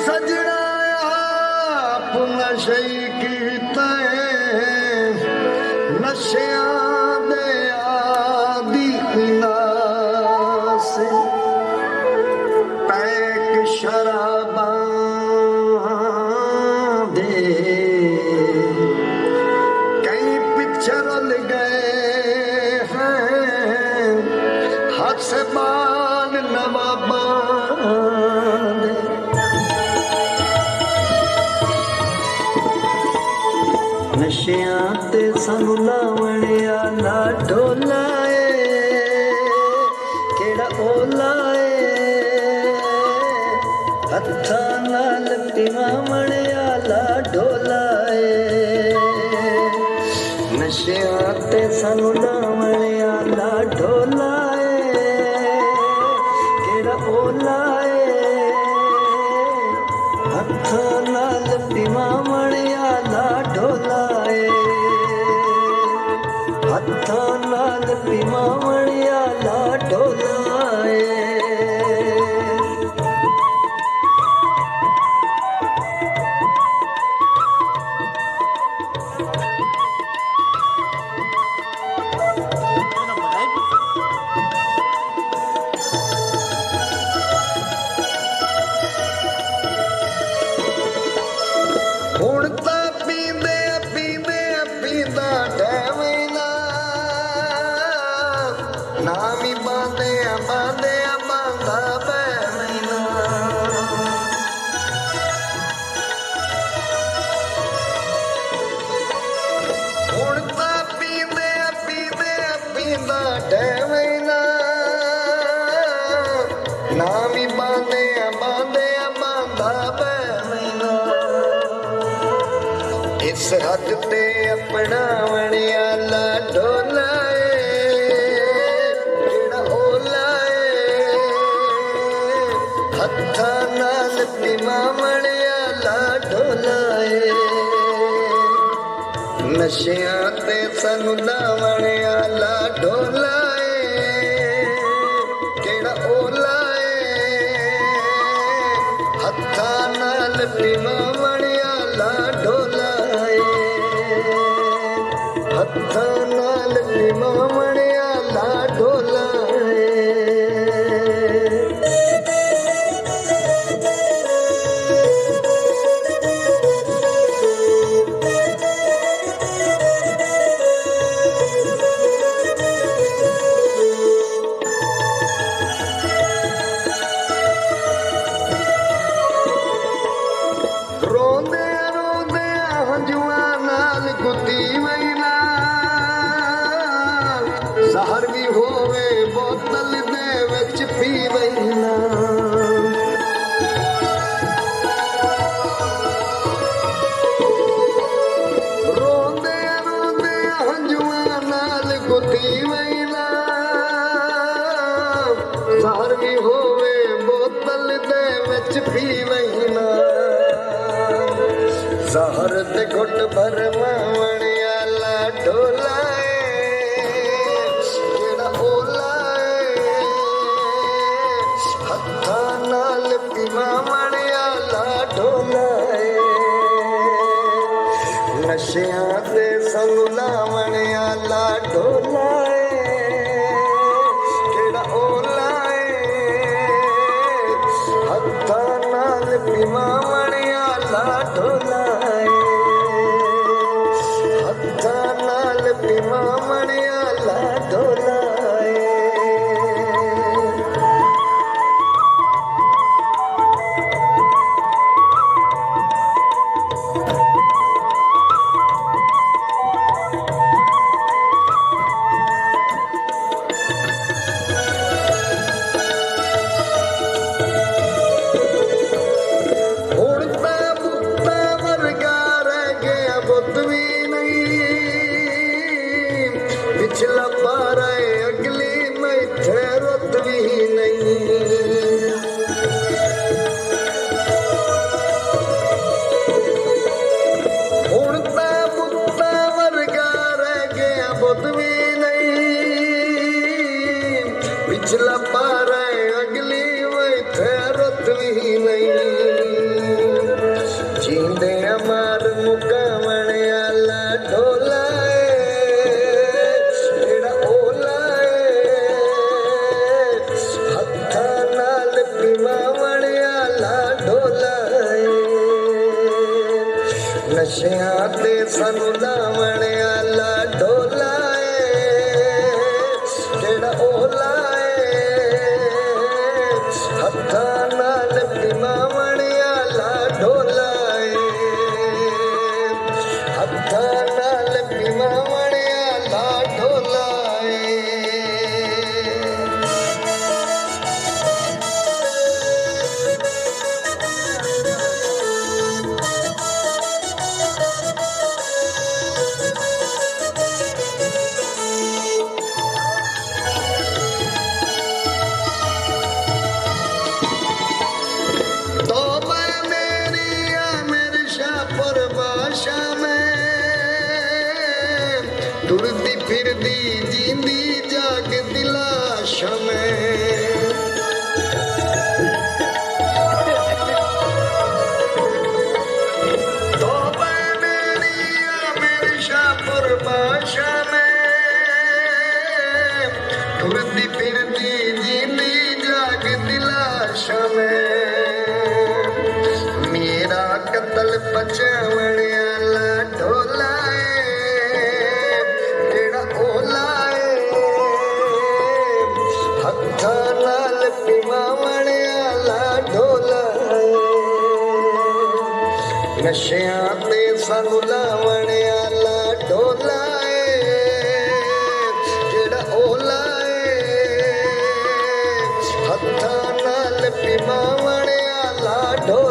सजना आप नशे कीते नशियां दे आदि नास पैक शराबां दे कई पिछे रुल गए हैं हाथ से बाल नवाबा दे नशियां ते सानू लावण आला ढोला केड़ा ओला हत्था नाल पिवावण आला ढोला नशियां ते सानू लावण आला ढोला केड़ा ओला हत्था नाल पिवावण आला ढोला हत्था नाल पिवावण आला ढोला ਹੁਣ ਤਾਂ ਪੀਂਦੇ ਪੀਂਦੇ ਪੀਂਦਾ ਟੈਵੀਨਾ ਨਾਮ ਹੀ ਬਾਂਦੇ ਬਾਂਦੇ ਬਾਂਦਾ ਬੈਵੀਨਾ ਹੁਣ ਤਾਂ ਪੀਂਦੇ ਪੀਂਦੇ ਪੀਂਦਾ ਟੈਵੀਨਾ ਨਾਮ ਹੀ ਬਾਂਦੇ ਬਾਂਦੇ ਬਾਂਦਾ ਬੈਵੀਨਾ इस हद ते अपनावण आला ढोला केड़ा ओला हत्था नाल पिवावण आला ढोला नशियां ते सानू लावण आला ढोला केड़ा ओला हत्था नाल पिवावण आला ढोला हत्था नाल पिवावण आला ढोला रोंदे रोंदे हंजुआ नाल गुती वैना जहर भी होवे बोतल दे विच पी वैना रोंदे रोंदे हंजुआ नाल गुती वैना जहर भी होवे बोतल दे विच पी वैना जहर ते घुट भरमावण आला ढोला केड़ा ओला हत्था नाल पिवावण आला ढोला नशियां ते सानू लावण आला ढोला केड़ा ओला हत्था नाल पिवावण आला ढोला हत्था नाल पिवावण आला ढोला ਹੁਣ ਤਾਂ ਬੁੱਤਾ ਵਰਗਾ ਰਹਿ ਗਿਆ ਬੁੱਤ ਵੀ ਨਹੀਂ ਪਿਛਲਾ ਪਾਰਾ ਅਗਲੀ ਮੈਥੇ ਰੁੱਤ ਵੀ ਨਹੀਂ ਹੁਣ ਤਾਂ ਬੁੱਤਾ ਵਰਗਾ ਰਹਿ ਗਿਆ ਬੁੱਤ ਵੀ ਨਹੀਂ ਪਿਛਲਾ ਪਾਰਾ ਅਗਲੀ ਮੈਥੇ ਰੁੱਤ ਵੀ ਨਹੀਂ ਢੋਲਾ ਏ ਨਸ਼ਿਆਂ ਤੇ ਸਾਨੂੰ ਲਾਵਣ ਆਲਾ ਢੋਲਾ ਏ ਜਿਹੜਾ ਓਲਾ ਏ ਹੱਥਾਂ ਨਾਲ ਪਿਮਾਵਣ ਆਲਾ ਢੋਲਾ ਏ ਹੱਥਾਂ ਨਾਲ ਪਿਮਾਵਣ ਆਲਾ ਢੋਲਾ ਏ टुरदी फिरदी जींदी जागदी लाश में तौबा मेरी मेरे शाहपुर बादशाह में टुरदी फिरदी जींदी जागदी लाश में मेरा कतल बचावण आला ढोला ਹੱਥਾਂ ਨਾਲ ਪਿਮਾਵਣ ਆਲਾ ਢੋਲਾ ਨਸ਼ਿਆਂ ਤੇ ਸਾਨੂੰ ਲਾਵਣ ਆਲਾ ਢੋਲਾ ਜਿਹੜਾ ਓਲਾ ਹੱਥਾਂ ਨਾਲ ਪਿਮਾਵਣ ਆਲਾ ਢੋਲਾ